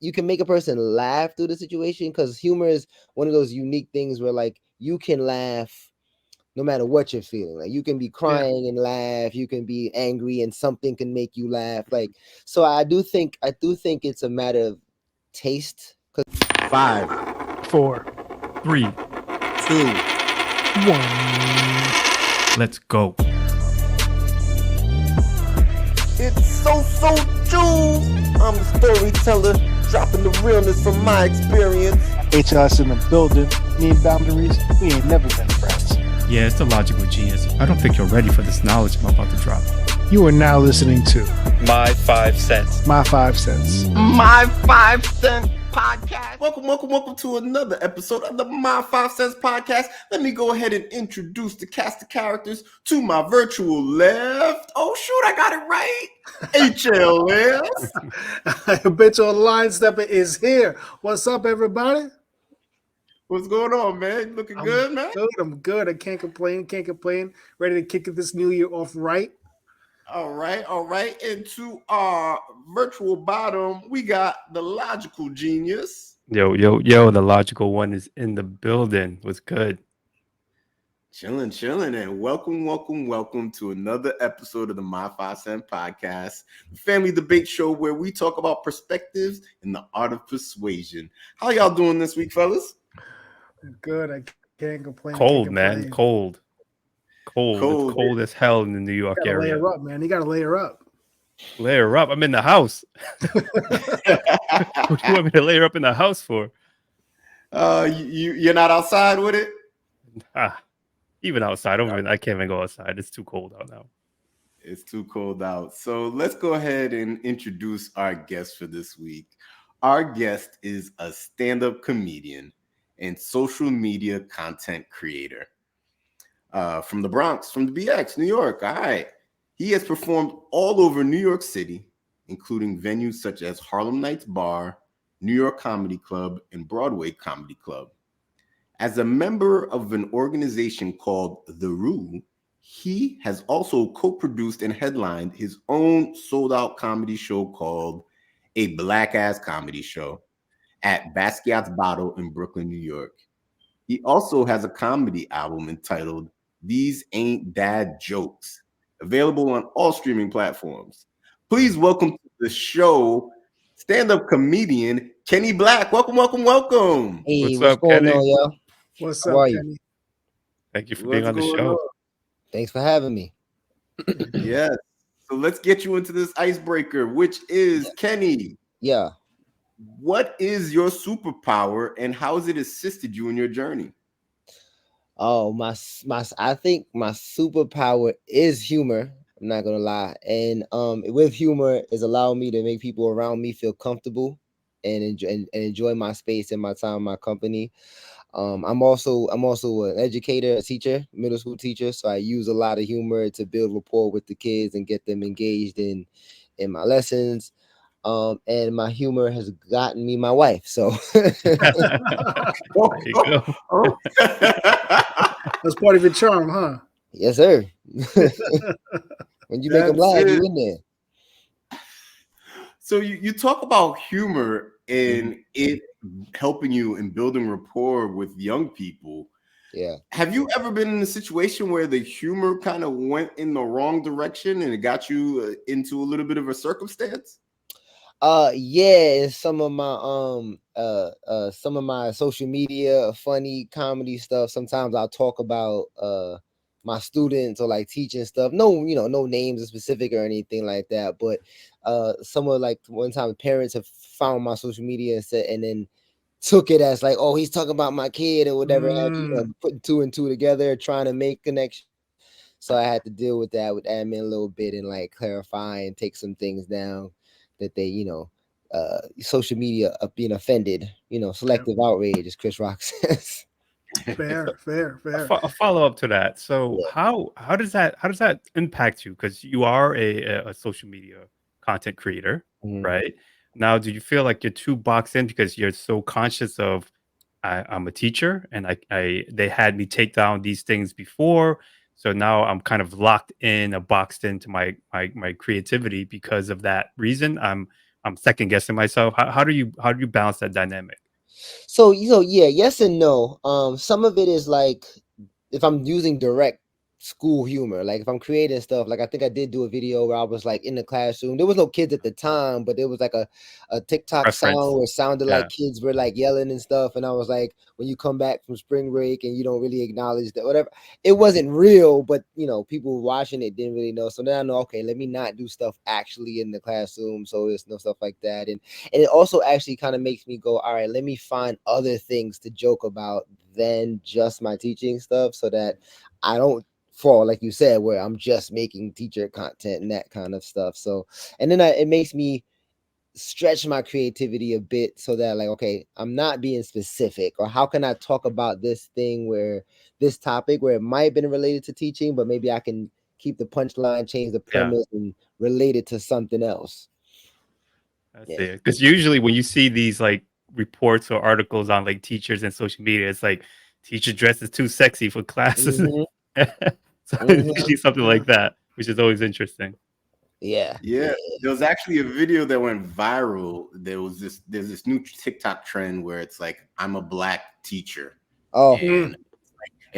you can make a person laugh through the situation, because humor is one of those unique things where like you can laugh no matter what you're feeling. Like you can be crying and laugh, you can be angry and something can make you laugh. Like, so I do think it's a matter of taste. 5, 4, 3, 2. 1. let's go. It's SoSo Juv. I'm the storyteller, dropping the realness from my experience. HLS in the building. Me and Boundaries, we ain't never been friends. Yeah, it's the logical genius. I don't think you're ready for this knowledge I'm about to drop. You are now listening to My 5 cents. My 5 Cents. My 5 Cent Podcast. Welcome to another episode of the My 5 Cents Podcast. Let me go ahead and introduce the cast of characters to my virtual left. Oh, shoot, I got it right. HLS. Habitual line stepper is here. What's up, everybody? What's going on, man? You looking good, man? I'm good. I can't complain. Ready to kick this new year off right. All right. And to our virtual bottom, we got the logical genius. Yo, the logical one is in the building. What's good? Chilling, and welcome to another episode of the My 5 Cent Podcast, the family debate show where we talk about perspectives and the art of persuasion. How y'all doing this week, fellas? Good. I can't complain. Cold, man. Cold. It's cold as hell in the New York area. Layer up, man. You gotta layer up. Layer up. I'm in the house. What do you want me to layer up in the house for? You're not outside with it? Even outside, I can't even go outside. It's too cold out now. It's too cold out. So let's go ahead and introduce our guest for this week. Our guest is a stand-up comedian and social media content creator. From the Bronx, from the BX, New York. All right. He has performed all over New York City, including venues such as Harlem Nights Bar, New York Comedy Club, and Broadway Comedy Club. As a member of an organization called The Rue, he has also co-produced and headlined his own sold-out comedy show called A Black Ass Comedy Show at Basquiat's Bottle in Brooklyn, New York. He also has a comedy album entitled These Ain't Dad Jokes, available on all streaming platforms. Please welcome to the show stand-up comedian Kenny Blacc. Welcome. Hey, What's up, going Kenny? on, y'all? What's How up, are you? Kenny? Thank you for being on the What's show. going on? Thanks for having me. Yes. So let's get you into this icebreaker, which is Kenny. Yeah. What is your superpower and how has it assisted you in your journey? Oh, I think my superpower is humor. I'm not gonna lie. And with humor is allowing me to make people around me feel comfortable and enjoy my space and my time, my company. I'm also an educator, a teacher, middle school teacher. So I use a lot of humor to build rapport with the kids and get them engaged in my lessons. And my humor has gotten me my wife. So There you go. That's part of your charm, huh? yes, sir. When you make them laugh, you in there. So you talk about humor and it helping you in building rapport with young people. Yeah. Have you ever been in a situation where the humor kind of went in the wrong direction and it got you into a little bit of a circumstance? Yeah, and some of my social media funny comedy stuff. Sometimes I'll talk about my students or like teaching stuff. No names specific or anything like that. But some of like one time parents have found my social media and then took it as like, oh, he's talking about my kid or whatever, putting two and two together, trying to make connection. So I had to deal with that with admin a little bit and like clarify and take some things down that they, social media being offended, selective outrage, as Chris Rock says. Fair. A follow up to that. So how does that impact you? Because you are a social media content creator, right? Now, do you feel like you're too boxed in because you're so conscious of I'm a teacher and they had me take down these things before, so now I'm kind of locked in, boxed into my creativity because of that reason? I'm I'm second guessing myself. How do you balance that dynamic? So yeah, yes and no. Some of it is like if I'm using direct school humor, like if I'm creating stuff, like I think I did do a video where I was like in the classroom. There was no kids at the time, but there was like a TikTok sound where it sounded like kids were like yelling and stuff. And I was like, when you come back from spring break and you don't really acknowledge that, whatever, it wasn't real, but you know, people watching it didn't really know. So then I know, okay, let me not do stuff actually in the classroom. So there's no stuff like that. And it also actually kind of makes me go, all right, let me find other things to joke about than just my teaching stuff, so that I don't fall, like you said, where I'm just making teacher content and that kind of stuff. So, and then it makes me stretch my creativity a bit, so that like, okay, I'm not being specific, or how can I talk about this thing where this topic where it might have been related to teaching, but maybe I can keep the punchline, change the premise, and relate it to something else. I see it. Because usually when you see these like reports or articles on like teachers and social media, it's like teacher dresses too sexy for classes. So it's usually something like that, which is always interesting. Yeah. There was actually a video that went viral. There's this new TikTok trend where it's like, I'm a Black teacher. And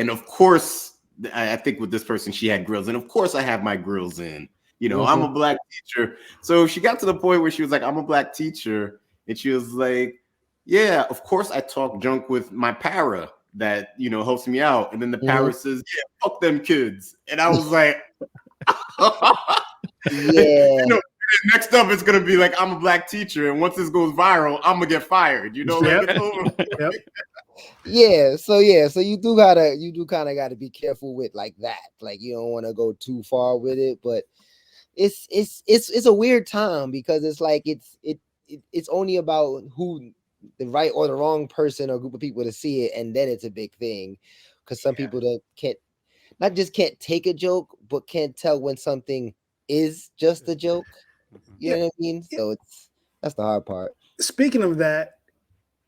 of course, I think with this person, she had grills, and of course I have my grills in. You know, I'm a Black teacher. So she got to the point where she was like, I'm a Black teacher. And she was like, yeah, of course I talk junk with my para that, you know, helps me out. And then the para says, yeah, fuck them kids. And I was like, you know, next up it's going to be like, I'm a Black teacher. And once this goes viral, I'm going to get fired. You know, like it's over. So you do kind of gotta be careful with like that. Like you don't want to go too far with it, but it's a weird time, because it's like it's only about who the right or the wrong person or group of people to see it, and then it's a big thing, because some people can't take a joke, but can't tell when something is just a joke. You know what I mean? So that's the hard part. Speaking of that,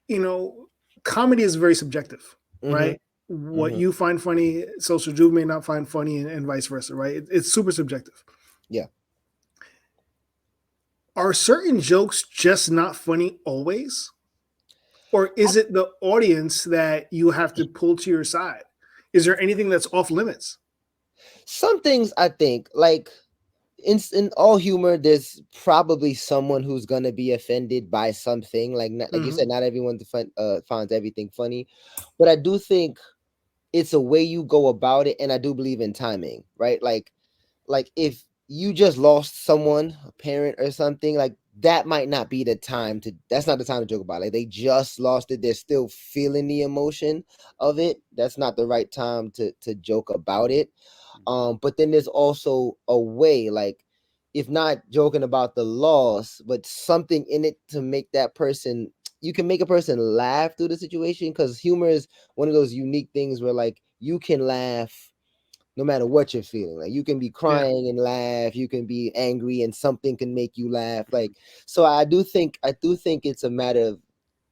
you know, comedy is very subjective, right? What you find funny, SoSo Juv may not find funny, and vice versa, right? It's super subjective. Yeah. Are certain jokes just not funny always? Or is it the audience that you have to pull to your side? Is there anything that's off limits? Some things, I think, like in all humor, there's probably someone who's gonna be offended by something. Like you said, not everyone finds everything funny, but I do think it's a way you go about it, and I do believe in timing, right? Like if you just lost someone, a parent or something, like that might not be the time that's not the time to joke about it. Like they just lost it, they're still feeling the emotion of it. That's not the right time to joke about it. But then there's also a way, like if not joking about the loss, but something in it to make that person, you can make a person laugh through the situation, because humor is one of those unique things where like you can laugh no matter what you're feeling. Like you can be crying and laugh, you can be angry and something can make you laugh. Like, so I do think it's a matter of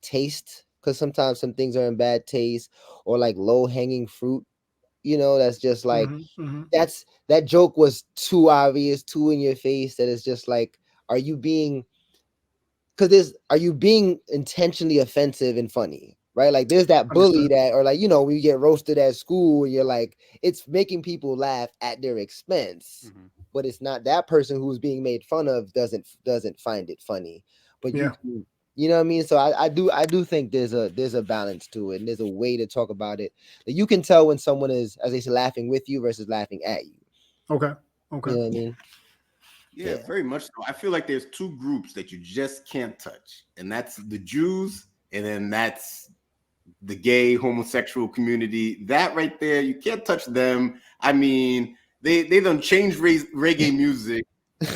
taste, because sometimes some things are in bad taste, or like low hanging fruit, you know, that's just like, that joke was too obvious, too in your face, that it's just like, are you being intentionally offensive and funny? Right? Like there's that bully that, or like, you know, when you get roasted at school, you're like, it's making people laugh at their expense, but it's not that person who's being made fun of doesn't find it funny. But you know what I mean? So I do think there's a balance to it, and there's a way to talk about it. Like you can tell when someone is, as they say, laughing with you versus laughing at you. Okay. You know what I mean? Yeah, very much so. I feel like there's two groups that you just can't touch, and that's the Jews, and then that's the gay homosexual community. That right there, you can't touch them. I mean, they done changed reggae music,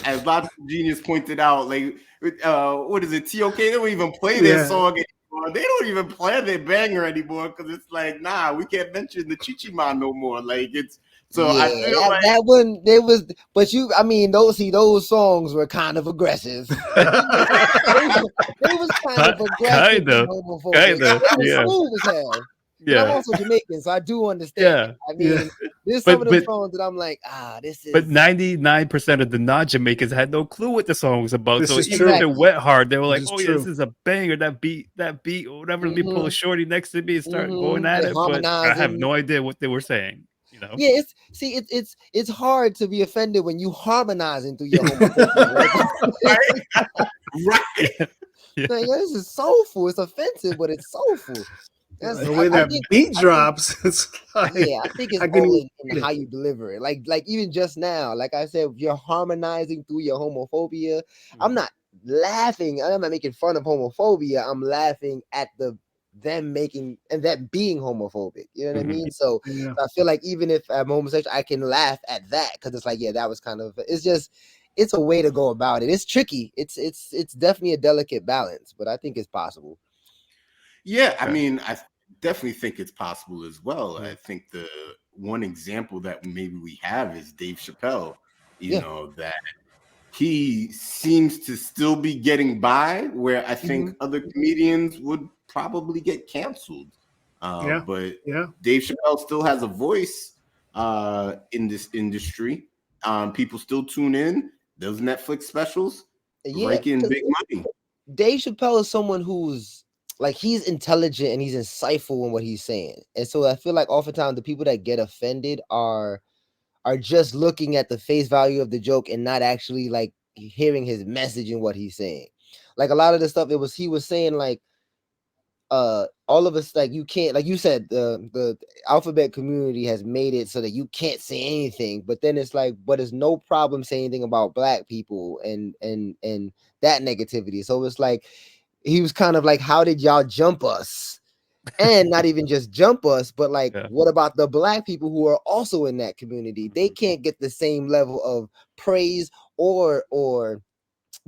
as Lots of Genius pointed out. Like, what is it? TOK, they don't even play their song anymore. They don't even play their banger anymore, because it's like, nah, we can't mention the Chichi Man no more. Like it's. So I feel like that one, there was, but I mean, those songs were kind of aggressive. they was kind of aggressive. Kind of, yeah. Smooth as hell. But I'm also Jamaican, so I do understand. Yeah. I mean, there's some of them songs that I'm like, this is. But 99% of the non-Jamaicans had no clue what the song was about. This so is even true. if it went hard, they were like, This is "Oh yeah, true. this is a banger. That beat, or whatever. Let me pull a shorty next to me and start going at They're it." But I have harmonizing. no idea what they were saying. You know? Yeah, it's hard to be offended when you harmonizing through your homophobia. Right. Yeah. Like, this is soulful. It's offensive, but it's soulful. That's The way that beat drops, it's like, yeah, I think it's all in how you deliver it. Like even just now, like I said, you're harmonizing through your homophobia. I'm not laughing. I'm not making fun of homophobia. I'm laughing at them making and that being homophobic. You know what I mean? So I feel like even if I'm homosexual, I can laugh at that because it's like, yeah, that was kind of. It's a way to go about it. It's tricky. It's definitely a delicate balance, but I think it's possible. Yeah, I mean, I definitely think it's possible as well. Yeah. I think the one example that maybe we have is Dave Chappelle, you know, that he seems to still be getting by where I think other comedians would probably get canceled. But Dave Chappelle still has a voice in this industry. People still tune in. Those Netflix specials raking big money. Dave Chappelle is someone who's like, he's intelligent and he's insightful in what he's saying. And so I feel like oftentimes the people that get offended are just looking at the face value of the joke and not actually like hearing his message and what he's saying. Like a lot of the stuff he was saying like all of us, like you can't, like you said, the alphabet community has made it so that you can't say anything, but then it's like, but it's no problem saying anything about Black people and that negativity. So it's like he was kind of like, how did y'all jump us? And not even just jump us, but like, what about the Black people who are also in that community? They can't get the same level of praise or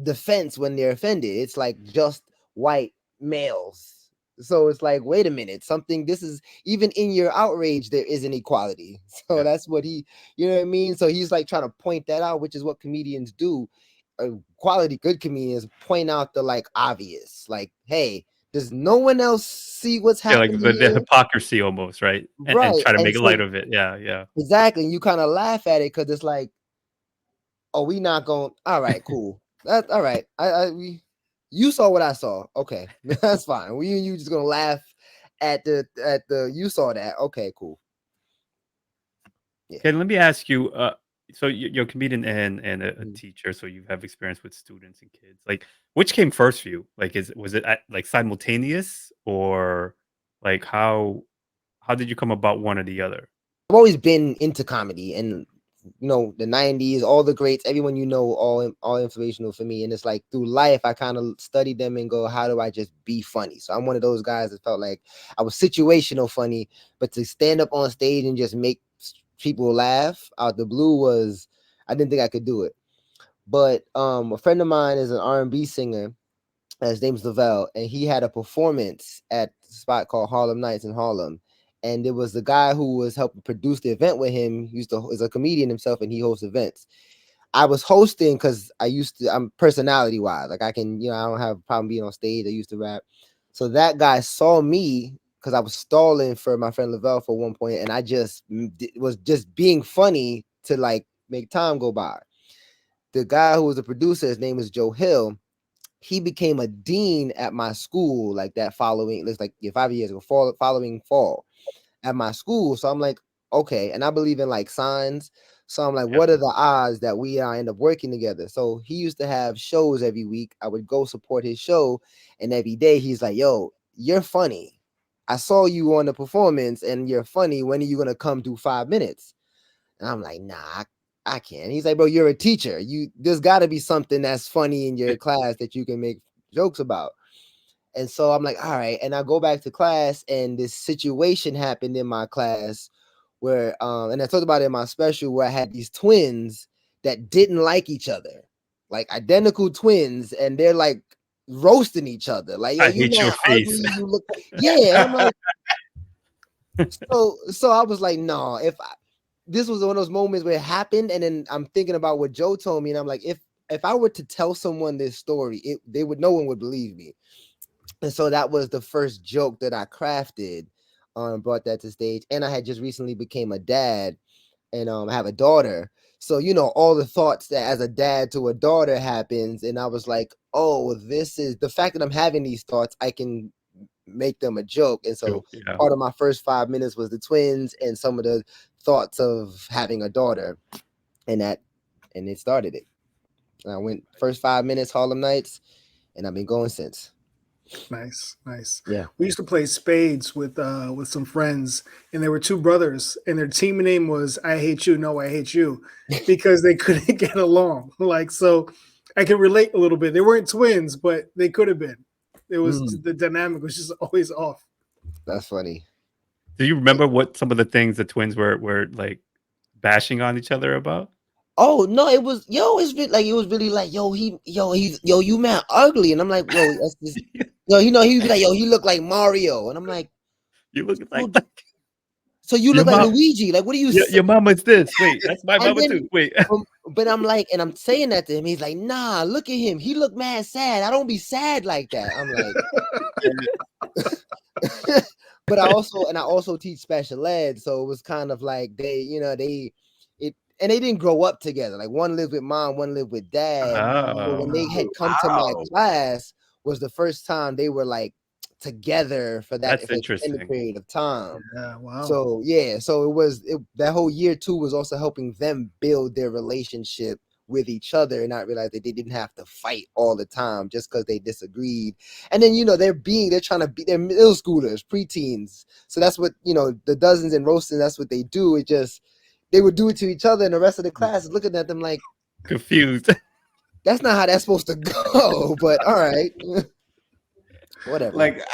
defense when they're offended. It's like just white males. So it's like, wait a minute, this is even in your outrage, there is an equality. So that's what you know what I mean? So he's like trying to point that out, which is what comedians do. Quality good comedians point out the like obvious, like, hey, does no one else see what's happening? Like the hypocrisy almost, right? And try to make light of it. Yeah. Exactly. And you kind of laugh at it because it's like, oh, we not going, all right, cool. That's all right. You saw what I saw. Okay, that's fine. You just gonna laugh at the you saw that. Okay, cool. Yeah. Okay, let me ask you. So you're a comedian and a teacher, so you have experience with students and kids. Like, which came first for you? Like, was it like simultaneous, or like how did you come about one or the other? I've always been into comedy, and the 90s, all the greats, everyone all informational for me. And it's like through life, I kind of studied them and go, how do I just be funny? So I'm one of those guys that felt like I was situational funny, but to stand up on stage and just make people laugh out the blue I didn't think I could do it. But a friend of mine is an R&B singer. His name's Lavelle, and he had a performance at a spot called Harlem Nights in Harlem. And it was the guy who was helping produce the event with him. Is a comedian himself, and he hosts events. I was hosting because I'm personality wise, like I can, I don't have a problem being on stage. I used to rap. So that guy saw me because I was stalling for my friend Lavelle for one point, and I just was just being funny to like make time go by. The guy who was the producer, his name is Joe Hill. He became a dean at my school, like that following, looks like 5 years ago, following fall at my school. So I'm like, okay. And I believe in like signs. So I'm like, what are the odds that we end up working together? So he used to have shows every week. I would go support his show. And every day he's like, yo, you're funny. I saw you on the performance and you're funny. When are you going to come do 5 minutes? And I'm like, nah, I can't. He's like, bro, you're a teacher. There's got to be something that's funny in your class that you can make jokes about. And so I'm like, all right. And I go back to class, and this situation happened in my class where, and I talked about it in my special, where I had these twins that didn't like each other, like identical twins, and they're like roasting each other. Like, yo, I hate your face. Ugly, you look, yeah. And I'm like, so I was like, no, this was one of those moments where it happened, and then I'm thinking about what Joe told me, and I'm like, if I were to tell someone this story, no one would believe me. And so that was the first joke that I crafted brought that to stage, and I had just recently became a dad, and I have a daughter. So, you know, all the thoughts that as a dad to a daughter happens. And I was like, oh, this is the fact that I'm having these thoughts, I can make them a joke. And so part of my first 5 minutes was the twins and some of the thoughts of having a daughter. And it started it. And I went first 5 minutes, Harlem Nights, and I've been going since. Nice. Yeah. We used to play spades with some friends, and there were two brothers, and their team name was "I hate you, no, I hate you," because they couldn't get along. Like, so I can relate a little bit. They weren't twins, but they could have been. It was the dynamic was just always off. That's funny. Do you remember what some of the things the twins were like bashing on each other about? Oh no, it was it was really like you man ugly, and I'm like, yo, that's just, he'd be like, yo, he look like Mario, and I'm like, you look like so you look like Luigi, like what do you say? Your mama's this. Wait, that's my mama too. Wait, but I'm like, and I'm saying that to him, he's like, nah, look at him, he look mad sad. I don't be sad like that. I'm like, but I also teach special ed, so it was kind of like and they didn't grow up together. Like one lived with mom, one lived with dad. But when they had come to my class, was the first time they were like together for that extended period of time. Yeah, wow. So that whole year 2 was also helping them build their relationship with each other and not realize that they didn't have to fight all the time just because they disagreed. And then they're trying to be, they're middle schoolers, preteens. So that's what the dozens and roasting, that's what they do. It just, they would do it to each other, and the rest of the class is looking at them like confused. That's not how that's supposed to go. But all right, whatever. Like,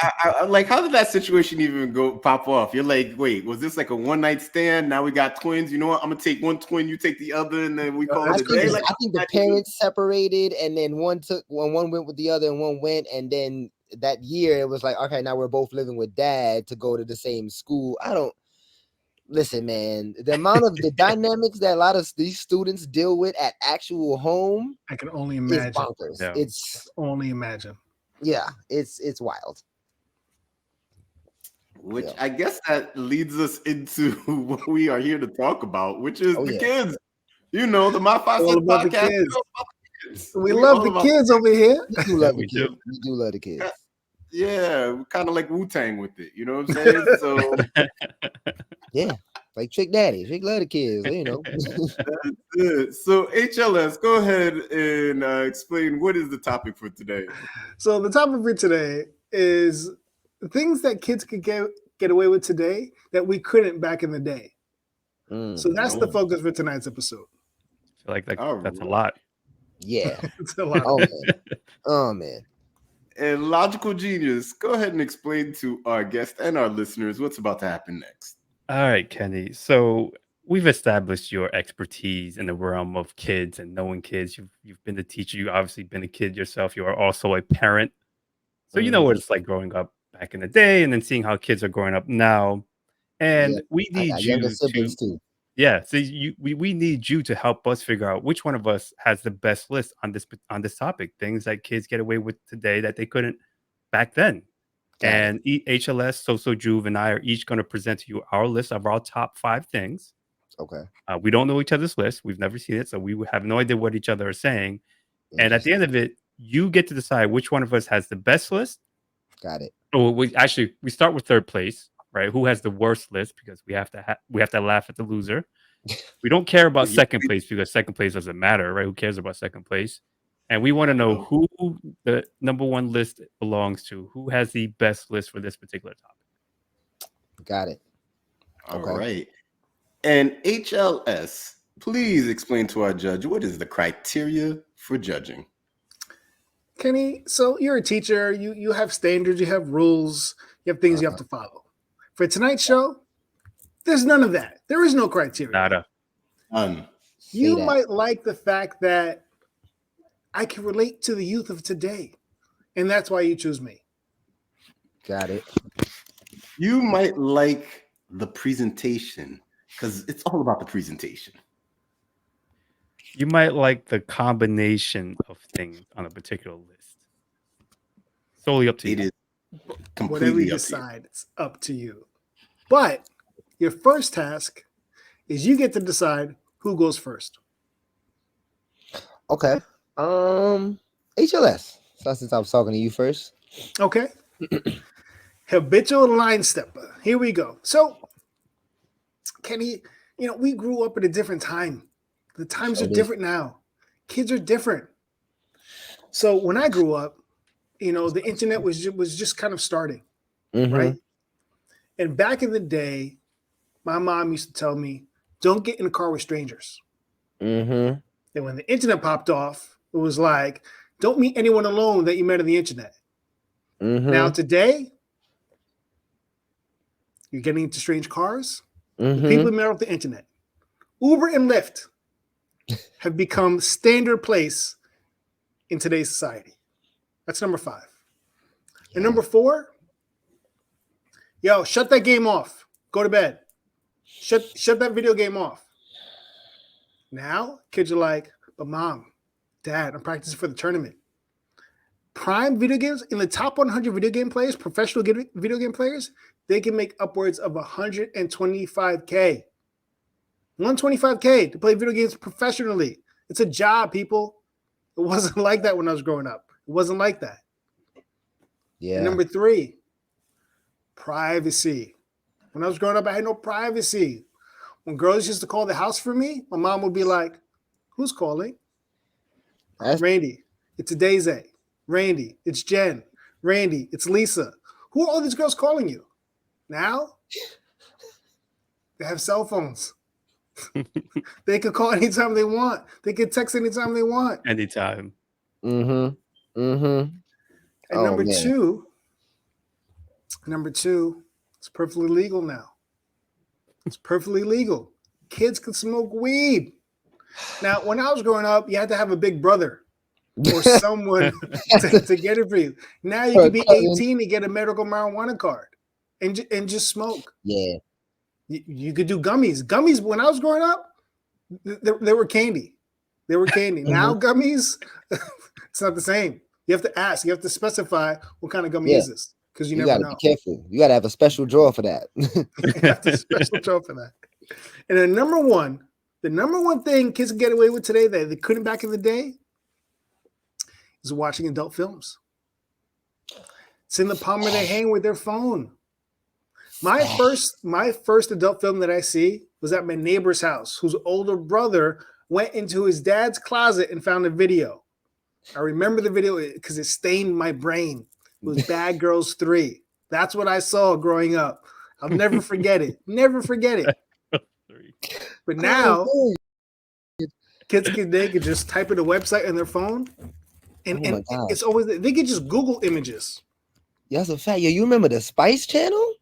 like, how did that situation even pop off? You're like, wait, was this like a one-night stand? Now we got twins. You know what? I'm gonna take one twin, you take the other, and then we call it a day. I think the parents separated, and then one went with the other, and one went, and then that year it was like, okay, now we're both living with dad to go to the same school. Listen, man, the amount of the dynamics that a lot of these students deal with at actual home, I can only imagine. It's bonkers. Yeah. It's only imagine. Yeah, it's wild. Which I guess that leads us into what we are here to talk about, which is the kids. The My 5 Cents podcast. We love the kids over here. We do love the kids. We do love the kids. Yeah, kind of like Wu-Tang with it. You know what I'm saying? So yeah, like Trick Daddy. Trick love the kids, So HLS, go ahead and explain what is the topic for today. So the topic for today is things that kids could get away with today that we couldn't back in the day. So that's the focus for tonight's episode. I feel like that's a lot. Yeah. It's a lot. Oh man. And Logical Genius, go ahead and explain to our guest and our listeners what's about to happen next. All right, Kenny. So we've established your expertise in the realm of kids and knowing kids. You've been a teacher. You've obviously been a kid yourself. You are also a parent. So you know what it's like growing up back in the day and then seeing how kids are growing up now. And we need you to... too. Yeah, so we need you to help us figure out which one of us has the best list on this topic. Things that kids get away with today that they couldn't back then. And HLS, SoSo Juv, and I are each going to present to you our list of our top 5 things. Okay. We don't know each other's list. We've never seen it, so we have no idea what each other are saying. And at the end of it, you get to decide which one of us has the best list. Got it. Oh, we start with third place. Right? Who has the worst list? Because we have to laugh at the loser. We don't care about second place because second place doesn't matter, right? Who cares about second place? And we want to know who the number 1 list belongs to. Who has the best list for this particular topic? Got it. All right. And HLS, please explain to our judge what is the criteria for judging. Kenny, so you're a teacher. You have standards. You have rules. You have things you have to follow. For tonight's show, there's none of that. There is no criteria. Nada. None. You might like the fact that I can relate to the youth of today, and that's why you choose me. Got it. You might like the presentation because it's all about the presentation. You might like the combination of things on a particular list. Solely up to you. It is completely Whatever you up decide, to you. it's up to you. But your first task is you get to decide who goes first. Okay. HLS. So since I was talking to you first. Okay. Habitual line stepper. Here we go. So, Kenny, we grew up at a different time. The times are different now. Kids are different. So when I grew up, the internet was just kind of starting, right? And back in the day, my mom used to tell me, "Don't get in a car with strangers." And when the internet popped off, it was like, "Don't meet anyone alone that you met on the internet." Now today, you're getting into strange cars with people you met off the internet. Uber and Lyft have become standard place in today's society. That's number 5. And number 4, shut that game off. Go to bed. Shut that video game off. Now, kids are like, "But mom, dad, I'm practicing for the tournament." Prime video games, in the top 100 video game players, professional video game players, they can make upwards of $125K. $125K to play video games professionally. It's a job, people. It wasn't like that when I was growing up. It wasn't like that. Yeah. And number 3, privacy. When I was growing up, I had no privacy. When girls used to call the house for me, my mom would be like, "Who's calling?" "Randy, it's a Daisy. Randy, it's Jen. Randy, it's Lisa." Who are all these girls calling you? Now, they have cell phones. They could call anytime they want. They could text anytime they want. Anytime. And number two, it's perfectly legal now. It's perfectly legal. Kids can smoke weed. Now, when I was growing up, you had to have a big brother or someone to get it for you. Now you can be 18 and get a medical marijuana card and just smoke. Yeah. You could do gummies. Gummies, when I was growing up, they were candy. They were candy. Now gummies, it's not the same. You have to ask. You have to specify what kind of gummy is this, because you never know. Be careful. You got to have a special drawer for that. You have a special drawer for that. And the number one thing kids can get away with today that they couldn't back in the day is watching adult films. It's in the palm of their hand with their phone. My first adult film that I see was at my neighbor's house, whose older brother went into his dad's closet and found a video. I remember the video because it stained my brain. It was Bad Girls 3. That's what I saw growing up. I'll never forget it. Never forget it. But now, kids they could just type in a website on their phone, and it's always, they could just Google images. Yeah, that's a fact. Yo, you remember the Spice Channel?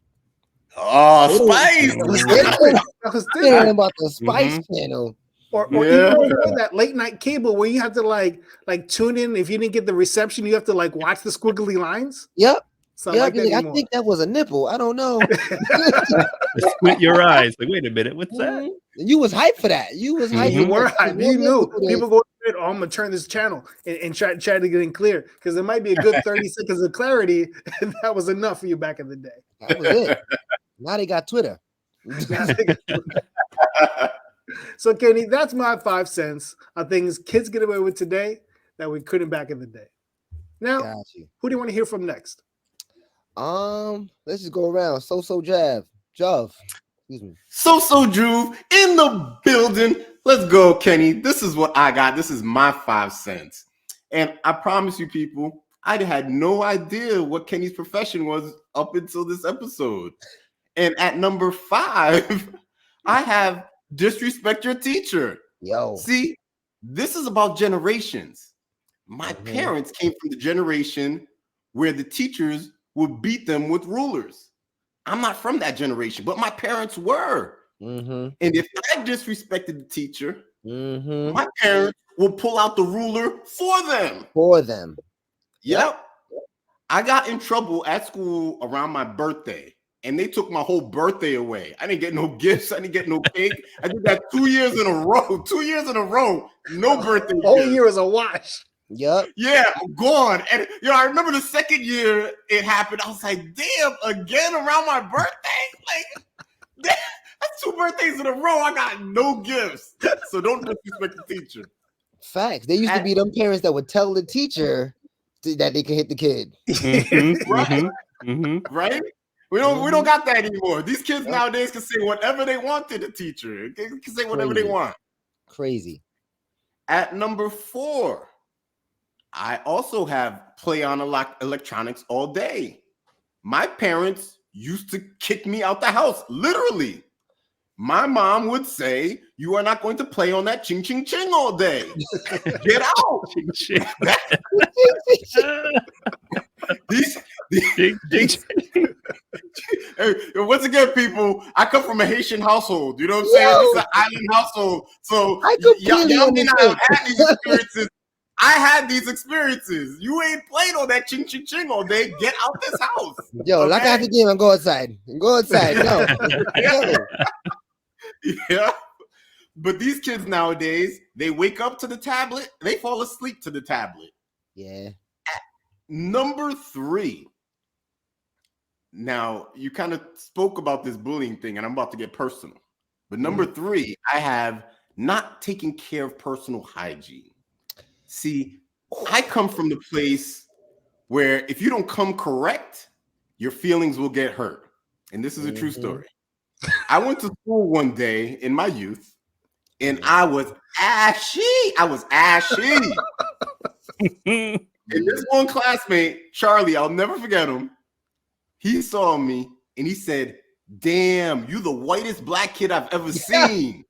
Oh, Spice! I was thinking about the Spice Channel. Or even that late night cable where you have to like tune in. If you didn't get the reception, you have to like watch the squiggly lines. Yep. Like I think that was a nipple. I don't know. Squint your eyes. Like, wait a minute, what's that? You was hyped for that. You was hyped. You were hyped. You knew. People go, "Oh, I'm gonna turn this channel and try to get in clear," because there might be a good 30 seconds of clarity, and that was enough for you back in the day. That was it. Now they got Twitter. So, Kenny, that's my 5 cents on things kids get away with today that we couldn't back in the day. Now, who do you want to hear from next? Let's just go around. SoSo Juv. Excuse me. SoSo Juv in the building. Let's go, Kenny. This is what I got. This is my 5 cents. And I promise you, people, I had no idea what Kenny's profession was up until this episode. And at number 5, I have disrespect your teacher. Yo. See, this is about generations. My parents came from the generation where the teachers would beat them with rulers. I'm not from that generation, but my parents were. And if I disrespected the teacher, my parents will pull out the ruler for them. Yep. I got in trouble at school around my birthday, and they took my whole birthday away. I didn't get no gifts. I didn't get no cake. I did that 2 years in a row. 2 years in a row. No birthday. The whole year was a wash. Yep. Yeah, I'm gone. And I remember the second year it happened. I was like, damn, again around my birthday? Like, That's 2 birthdays in a row. I got no gifts. So don't disrespect the teacher. Facts. They used to be them parents that would tell the teacher that they can hit the kid. Right? We don't got that anymore. These kids nowadays can say whatever they want to the teacher. They can say whatever they want. Crazy. At number 4, I also have play on electronics all day. My parents used to kick me out the house, literally. My mom would say, "You are not going to play on that ching ching ching all day. Get out." Hey, once again, people, I come from a Haitian household. You know what I'm saying? It's an island household. So y'all may not have had these experiences. I had these experiences. You ain't played on that ching ching ching all day. Get out this house. Yo, lock out the game and go outside. Go outside. No. Yeah. But these kids nowadays, they wake up to the tablet, they fall asleep to the tablet. Yeah. At number 3. Now, you kind of spoke about this bullying thing, and I'm about to get personal. But number 3, I have not taking care of personal hygiene. See, I come from the place where if you don't come correct, your feelings will get hurt. And this is a true story. I went to school one day in my youth, and I was ashy. And this one classmate, Charlie, I'll never forget him. He saw me and he said, "Damn, you the whitest black kid I've ever seen."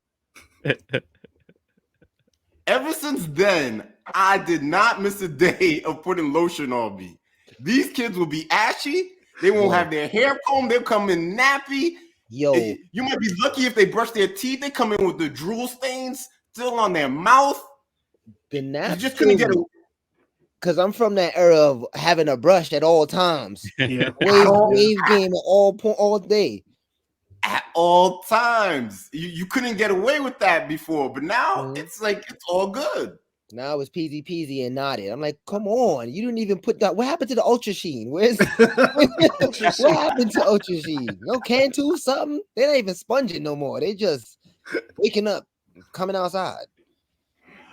Ever since then, I did not miss a day of putting lotion on me. These kids will be ashy. They won't have their hair combed. They'll come in nappy. Yo, you might be lucky if they brush their teeth. They come in with the drool stains still on their mouth. you just couldn't get it. Because I'm from that era of having a brush at all times. Yeah. Wave game all day. At all times. You couldn't get away with that before, but now it's like it's all good. Now it's peasy and nodded. I'm like, come on, you didn't even put that. What happened to the Ultra Sheen? What happened to Ultra Sheen? No Cantu, something? They're not even sponging no more. They just waking up, coming outside.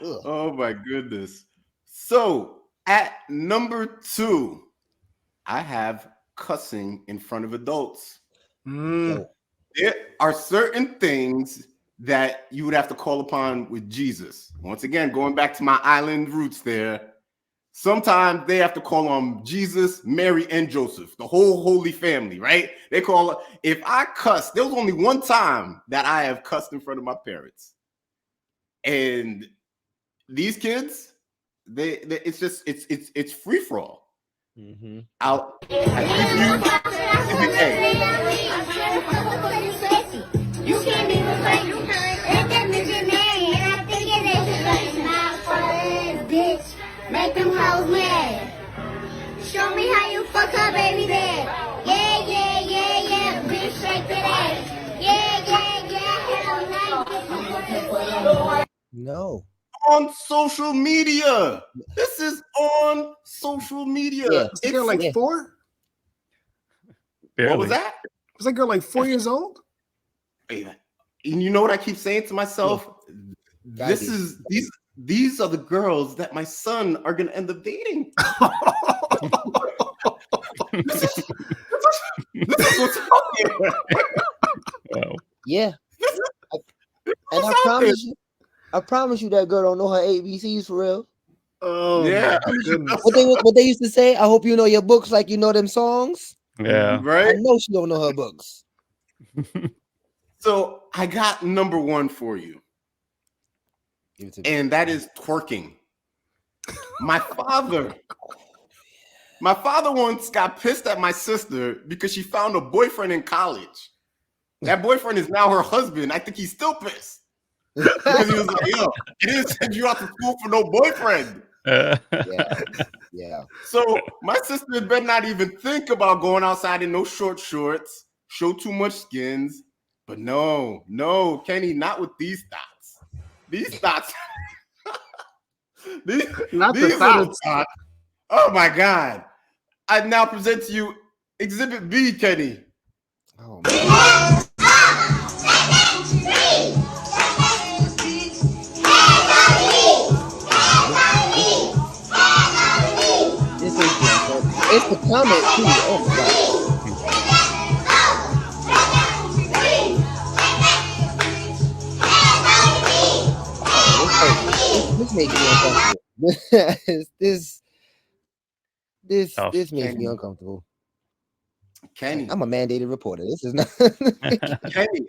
Ugh. Oh my goodness. So at number 2, I have cussing in front of adults. There are certain things that you would have to call upon with Jesus. Once again, going back to my island roots there, sometimes they have to call on Jesus, Mary, and Joseph, the whole Holy Family, right? They call, if I cuss, there was only one time that I have cussed in front of my parents. And these kids, it's free for all. I You can't be like you bitch, make them hoes mad. Show me how you fuck her baby dad. Yeah, bitch, shake that ass. Yeah, No. On social media. This is on social media. Yeah. Was that girl like 4? Barely. What was that? Was that girl like 4 years old? And you know what I keep saying to myself? These are the girls that my son are gonna end up dating. This is what's happening. Wow. Yeah. And I promise you that girl don't know her ABCs for real. Oh yeah. What they used to say, I hope you know your books like you know them songs. Yeah. Right. I know she don't know her books. So I got number 1 for you. And that is twerking. My father once got pissed at my sister because she found a boyfriend in college. That boyfriend is now her husband. I think he's still pissed. Because he was like, yo, I didn't send you out to school for no boyfriend. Yeah. So my sister better not even think about going outside in no short shorts, show too much skins. But no, Kenny, not with these thoughts. These thoughts. these thoughts. Oh my God. I now present to you Exhibit B, Kenny. Oh man. it's the comment too. Oh my god. This makes me uncomfortable. This makes me uncomfortable. Kenny, I'm a mandated reporter. This is not Kenny.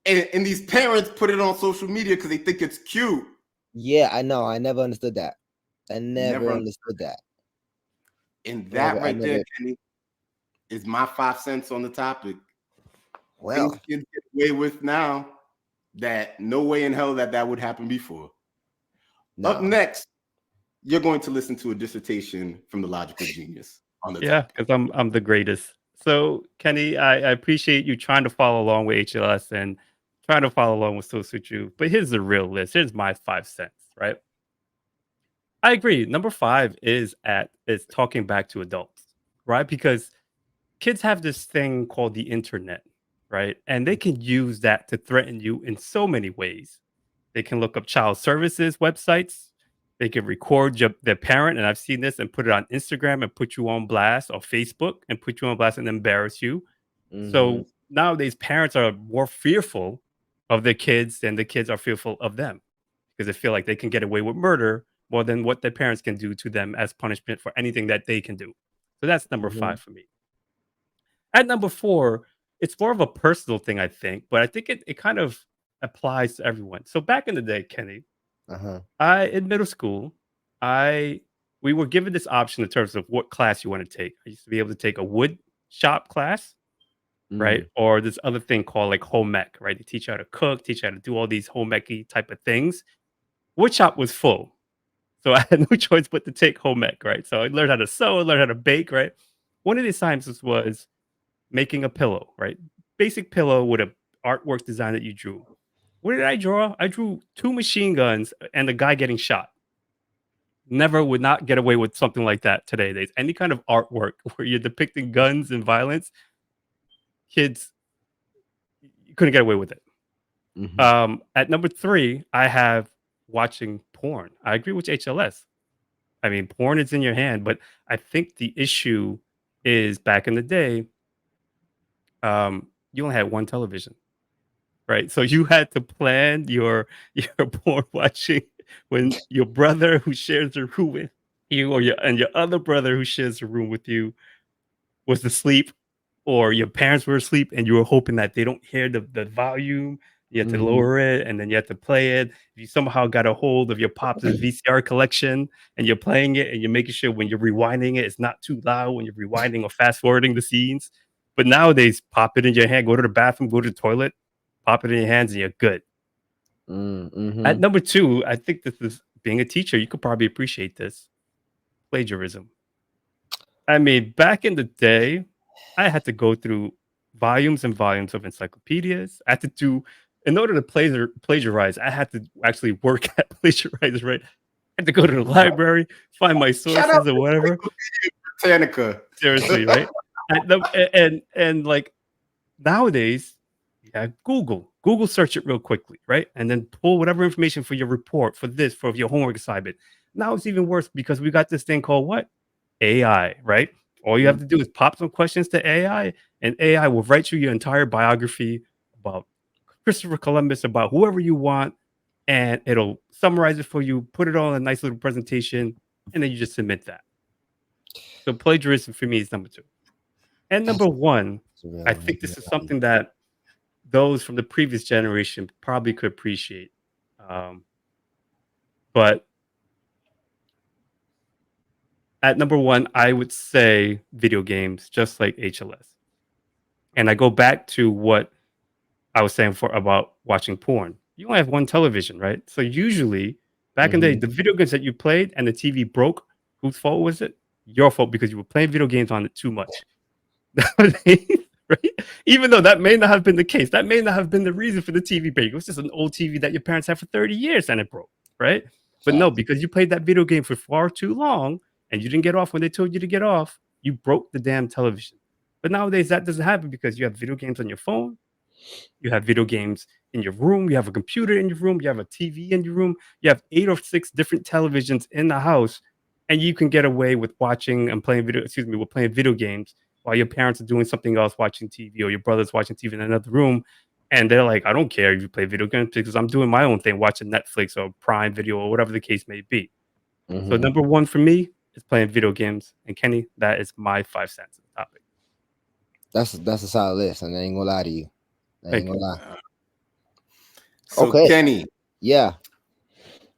And these parents put it on social media because they think it's cute. Yeah, I know. I never understood that. I never understood that. And that right there, Kenny, is my 5 cents on the topic. Well, things kids get away with now that no way in hell that would happen before. No. Up next, you're going to listen to a dissertation from the logical genius on the topic. Because I'm the greatest. So Kenny, I appreciate you trying to follow along with HLS and trying to follow along with SoSo Juv. But here's the real list. Here's my 5 cents, right? I agree. Number 5 is talking back to adults, right? Because kids have this thing called the internet, right? And they can use that to threaten you in so many ways. They can look up child services websites. They can record their parent, and I've seen this, and put it on Instagram and put you on blast, or Facebook and put you on blast and embarrass you. So nowadays, parents are more fearful of their kids than the kids are fearful of them, because they feel like they can get away with murder more than what their parents can do to them as punishment for anything that they can do. So that's number 5 for me. At number 4, it's more of a personal thing, I think, but I think it kind of applies to everyone. So back in the day, Kenny, in middle school, we were given this option in terms of what class you want to take. I used to be able to take a wood shop class, right? Or this other thing called like home ec, right? They teach you how to cook, teach you how to do all these home ec-y type of things. Wood shop was full. So I had no choice but to take home ec, right? So I learned how to sew, I learned how to bake, right? One of the assignments was making a pillow, right? Basic pillow with a artwork design that you drew. What did I draw? I drew 2 machine guns and a guy getting shot. Would not get away with something like that today. There's any kind of artwork where you're depicting guns and violence, kids, you couldn't get away with it. At number 3, I have watching porn. I agree with HLS. I mean, porn is in your hand, but I think the issue is back in the day, you only had one television, right? So you had to plan your porn watching when your brother who shares a room with you, or your other brother who shares a room with you was asleep, or your parents were asleep, and you were hoping that they don't hear the volume. You had to lower it, and then you had to play it. If you somehow got a hold of your pop's VCR collection and you're playing it, and you're making sure when you're rewinding it, it's not too loud when you're rewinding or fast forwarding the scenes. But nowadays, pop it in your hand, go to the bathroom, go to the toilet, pop it in your hands, and you're good. At number 2, I think this is, being a teacher, you could probably appreciate this, plagiarism. I mean, back in the day, I had to go through volumes and volumes of encyclopedias. I had to do, in order to plagiarize, I had to actually work at plagiarize, right? I had to go to the library, find my sources or whatever. Britannica. Seriously, right? And like nowadays, yeah, Google search it real quickly, right? And then pull whatever information for your report, for your homework assignment. Now it's even worse because we got this thing called what? AI, right? All you have to do is pop some questions to AI, and AI will write you your entire biography about Christopher Columbus, about whoever you want, and it'll summarize it for you, put it all in a nice little presentation, and then you just submit that. So plagiarism for me is number 2. And number 1, I think this is something that those from the previous generation probably could appreciate. But at number 1, I would say video games, just like HLS. And I go back to what I was saying about watching porn. You only have one television, right? So usually, back in the day, the video games that you played and the TV broke, whose fault was it? Your fault, because you were playing video games on it too much. Right? Even though that may not have been the case, that may not have been the reason for the TV break. It was just an old TV that your parents had for 30 years and it broke, right? But no, because you played that video game for far too long and you didn't get off when they told you to get off, you broke the damn television. But nowadays that doesn't happen because you have video games on your phone, you have video games in your room, you have a computer in your room, you have a TV in your room, you have 8 or 6 different televisions in the house, and you can get away with watching and playing video games while your parents are doing something else, watching TV, or your brother's watching TV in another room. And they're like, I don't care if you play video games because I'm doing my own thing, watching Netflix or Prime Video or whatever the case may be. So number one for me is playing video games. And Kenny, that is my 5 cents on the topic. That's a solid list, and I ain't gonna lie to you. I ain't gonna lie. So Okay. Kenny, yeah,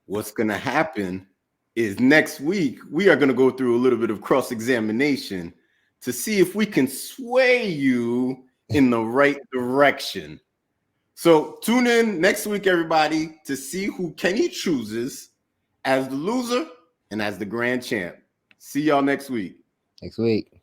what's gonna happen is next week we are gonna go through a little bit of cross-examination to see if we can sway you in the right direction. So tune in next week, everybody, to see who Kenny chooses as the loser and as the grand champ. See y'all next week. Next week.